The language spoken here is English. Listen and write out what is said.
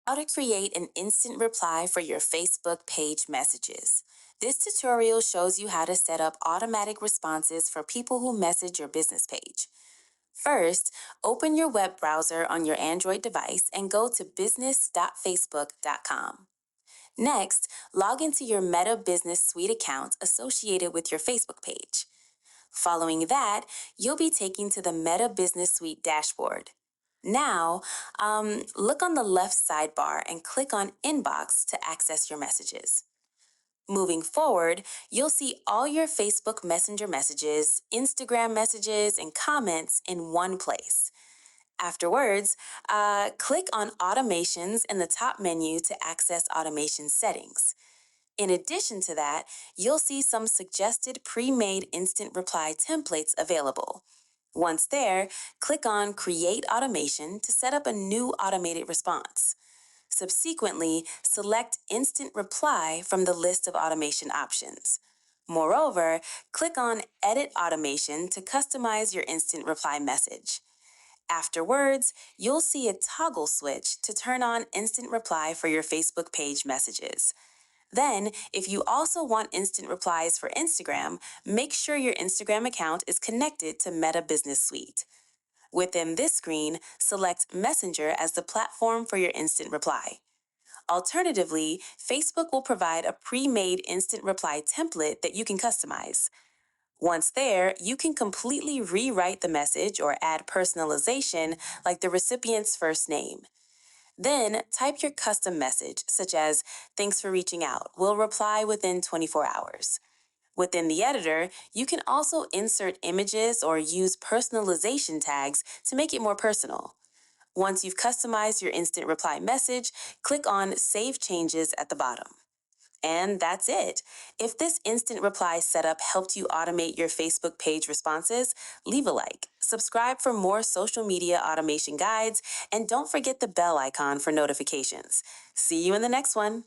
How to create an instant reply for your Facebook page messages. This tutorial shows you how to set up automatic responses for people who message your business page. First, open your web browser on your Android device and go to business.facebook.com. Next, log into your Meta Business Suite account associated with your Facebook page. Following that, you'll be taken to the Meta Business Suite dashboard. Now, look on the left sidebar and click on Inbox to access your messages. Moving forward, you'll see all your Facebook Messenger messages, Instagram messages, and comments in one place. Afterwards, click on Automations in the top menu to access automation settings. In addition to that, you'll see some suggested pre-made instant reply templates available. Once there, click on Create Automation to set up a new automated response. Subsequently, select Instant Reply from the list of automation options. Moreover, click on Edit Automation to customize your instant reply message. Afterwards, you'll see a toggle switch to turn on instant reply for your Facebook page messages. Then, if you also want instant replies for Instagram, make sure your Instagram account is connected to Meta Business Suite. Within this screen, select Messenger as the platform for your instant reply. Alternatively, Facebook will provide a pre-made instant reply template that you can customize. Once there, you can completely rewrite the message or add personalization like the recipient's first name. Then, type your custom message, such as, "Thanks for reaching out. We'll reply within 24 hours." Within the editor, you can also insert images or use personalization tags to make it more personal. Once you've customized your instant reply message, click on Save Changes at the bottom. And that's it. If this instant reply setup helped you automate your Facebook page responses, leave a like, subscribe for more social media automation guides, and don't forget the bell icon for notifications. See you in the next one.